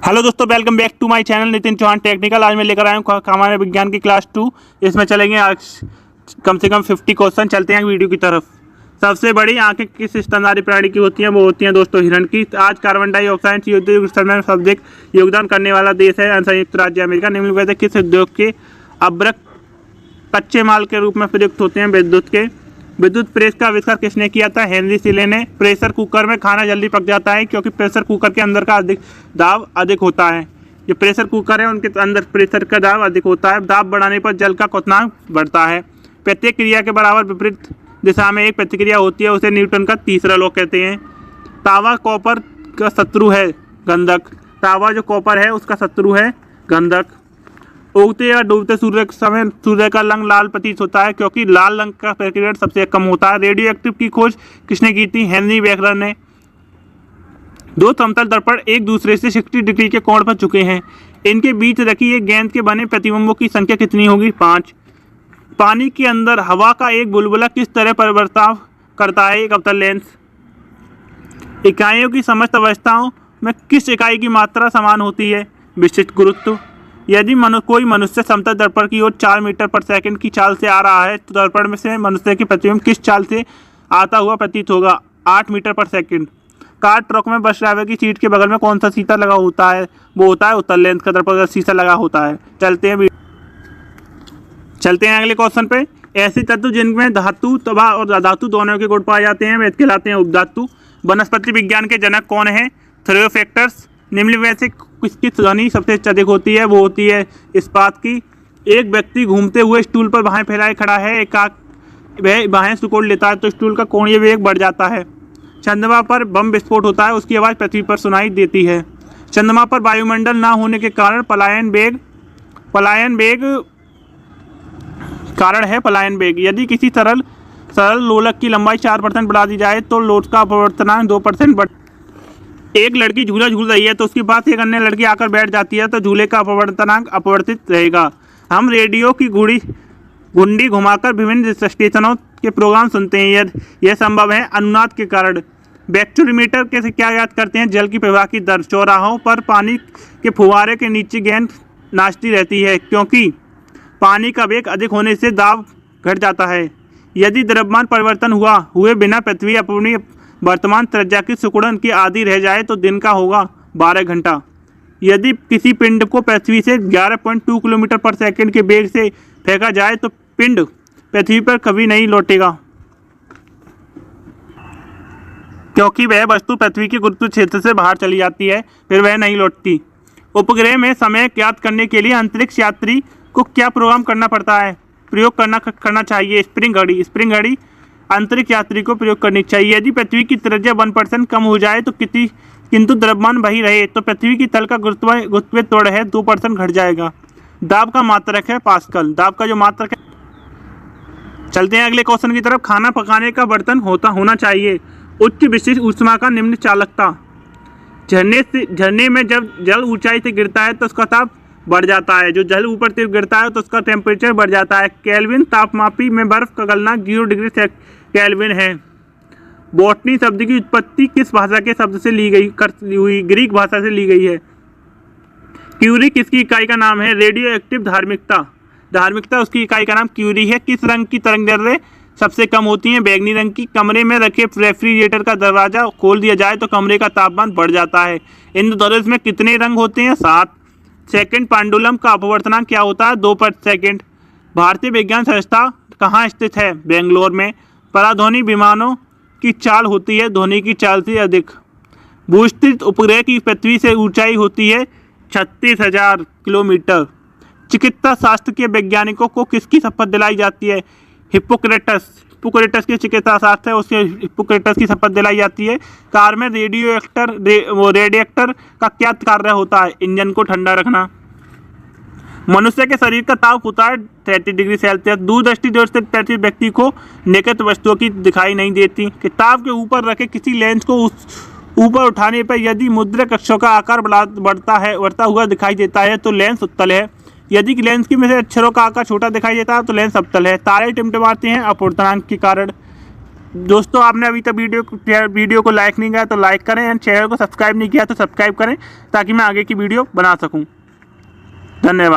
Hello दोस्तों, welcome back to my channel Nitin Chauhan technical. आज मैं लेकर आया हूँ सामान्य विज्ञान की क्लास 2। इसमें चलेंगे आज कम से कम 50 क्वेश्चन। चलते हैं वीडियो की तरफ। सबसे बड़ी आंखें किस स्तनधारी प्राणी की होती हैं? वो होती हैं दोस्तों हिरण की। आज कार्बन डाइऑक्साइड में सबसे योगदान करने वाला देश है संयुक्त राज्य अमेरिका। निम्नलिखित में से किस उद्योग के अभ्रक कच्चे माल के रूप में प्रयुक्त होते हैं? विद्युत प्रेस का आविष्कार किसने किया था? हेनरी सीले ने। प्रेशर कुकर में खाना जल्दी पक जाता है क्योंकि प्रेशर कुकर के अंदर का दाब अधिक होता है। जो प्रेशर कुकर है उनके अंदर प्रेशर का दाब अधिक होता है। दाब बढ़ाने पर जल का क्वथनांक बढ़ता है। प्रत्येक क्रिया के बराबर विपरीत दिशा में एक प्रतिक्रिया होती है, उसे न्यूटन का तीसरा लॉ कहते हैं। तावा कॉपर का शत्रु है गंधक। तावा जो कॉपर है उसका शत्रु है गंधक। उगते या डूबते सूर्य के समय सूर्य का रंग लाल प्रतीत होता है क्योंकि लाल रंग का फ्रीक्वेंट सबसे कम होता है। रेडियो एक्टिव की खोज किसने की थी? हेनरी बेकरर ने। दो समतल दर्पण एक दूसरे से 60 डिग्री के कोण पर झुके हैं। इनके बीच रखी एक गेंद के बने प्रतिबिंबों की संख्या कितनी होगी? 5। पानी के अंदर हवा का एक बुलबुला किस तरह परिवर्ताव करता है? एक अवतल लेंस। इकाइयों की समस्त अवस्थाओं में किस इकाई की मात्रा समान होती है? विशिष्ट गुरुत्व। यदि कोई मनुष्य समतल दर्पण की ओर 4 मीटर पर सेकंड की चाल से आ रहा है तो दर्पण में से मनुष्य की प्रतिबिंब किस चाल से आता हुआ प्रतीत होगा? 8 मीटर पर सेकंड। कार ट्रक में बस ड्राइवर की सीट के बगल में कौन सा शीशा लगा होता है? वो होता है उत्तल लेंस का दर्पण का शीशा लगा होता है। चलते हैं अगले क्वेश्चन पे। ऐसे तत्व जिनमें धातु तथा और अधातु दोनों के गुण पाए जाते हैं वे कहलाते हैं उपधातु। वनस्पति विज्ञान के जनक कौन है? थ्योफ्रेक्टस। निम्नलिखित में से किसकी ध्वनि सबसे अधिक होती है? वो होती है इस्पात की। एक व्यक्ति घूमते हुए स्टूल पर बाहें फैलाए खड़ा है। वह बाहें सिकोड़ लेता है तो स्टूल का कोणीय वेग बढ़ जाता है। चंद्रमा पर बम विस्फोट होता है, उसकी आवाज़ पृथ्वी पर सुनाई देती है। चंद्रमा पर वायुमंडल ना होने के कारण पलायन वेग। यदि किसी सरल लोलक की लंबाई 4% बढ़ा दी जाए तो लोट का अपवर्तनांक 2% बढ़। एक लड़की झूला झूल रही है तो उसके पास एक अन्य लड़की आकर बैठ जाती है तो झूले का अपवर्तनांक अपवर्तित रहेगा। हम रेडियो की घुंडी घुमाकर विभिन्न स्टेशनों के प्रोग्राम सुनते हैं। यह संभव है अनुनाद के कारण। बैक्टीरियोमीटर कैसे क्या याद करते हैं? जल की प्रवाह की दर। चौराहों पर पानी के फुहारे के नीचे गेंद नाचती रहती है क्योंकि पानी का वेग अधिक होने से दाब घट जाता है। यदि द्रव्यमान परिवर्तन हुए बिना पृथ्वी अपनी वर्तमान त्रिज्या की सिकुड़न की आदि रह जाए तो दिन का होगा 12 घंटा। यदि किसी पिंड को पृथ्वी से 11.2 किलोमीटर पर सेकंड के वेग से फेंका जाए तो पिंड पृथ्वी पर कभी नहीं लौटेगा क्योंकि वह वस्तु पृथ्वी के गुरुत्व क्षेत्र से बाहर चली जाती है, फिर वह नहीं लौटती। उपग्रह में समय ज्ञात करने के लिए अंतरिक्ष यात्री को क्या प्रोग्राम प्रयोग करना चाहिए? स्प्रिंग घड़ी अंतरिक्ष यात्री को प्रयोग करनी चाहिए। यदि पृथ्वी की त्रिज्या 1% कम हो जाए तो किंतु द्रव्यमान वही रहे तो पृथ्वी की तल का गुरुत्वीय त्वरण है 2% घट जाएगा। दाब का मात्रक है पास्कल। दाब का जो मात्रक है। चलते हैं अगले क्वेश्चन की तरफ। खाना पकाने का बर्तन होना चाहिए। उच्च विशिष्ट ऊष्मा का निम्न चालकता। झरने में जब जल ऊंचाई से गिरता है तो उसका ताप बढ़ जाता है। जो जल ऊपर से गिरता है तो उसका टेम्परेचर बढ़ जाता है। केल्विन तापमापी में बर्फ का गलना 0 डिग्री केल्विन है। बॉटनी शब्द की उत्पत्ति किस भाषा के शब्द से ली गई? ग्रीक भाषा से ली गई है। क्यूरी किसकी इकाई का नाम है? रेडियो एक्टिव धार्मिकता उसकी इकाई का नाम क्यूरी है। किस रंग की तरंगदैर्ध्य सबसे कम होती है? बैंगनी रंग की। कमरे में रखे रेफ्रिजरेटर का दरवाजा खोल दिया जाए तो कमरे का तापमान बढ़ जाता है। इंद्रधनुष में कितने रंग होते हैं? 7। सेकंड पेंडुलम का अपवर्तनांक क्या होता है? 2 पर सेकंड। भारतीय विज्ञान संस्था कहाँ स्थित है? बेंगलोर में। पराध्वनि विमानों की चाल होती है ध्वनि की चाल से अधिक। भूस्थित उपग्रह की पृथ्वी से ऊंचाई होती है 36,000 किलोमीटर। चिकित्सा शास्त्र के वैज्ञानिकों को किसकी शपथ दिलाई जाती है? हिप्पोक्रेटस की चिकित्सा शास्त्र है उसके हिप्पोक्रेटस की शपथ दिलाई जाती है। कार में रेडिएटर का क्या कार्य होता है? इंजन को ठंडा रखना। मनुष्य के शरीर का ताप होता है 33 डिग्री सेल्सियस। दूरदृष्टि दोष से पृथ्वी व्यक्ति को निकट वस्तुओं की दिखाई नहीं देती। किताब के ऊपर रखे किसी लेंस को ऊपर उठाने पर यदि मुद्रक अक्षरों का आकार बढ़ता हुआ दिखाई देता है तो लेंस उत्तल है। यदि लेंस की में से अक्षरों का आकार छोटा दिखाई देता है तो लेंस अवतल है। तारे टिमटिमाते हैं अपवर्तनांक के कारण। दोस्तों आपने अभी तक वीडियो को लाइक नहीं किया तो लाइक करें एंड चैनल को सब्सक्राइब नहीं किया तो सब्सक्राइब करें ताकि मैं आगे की वीडियो बना सकूं। धन्यवाद।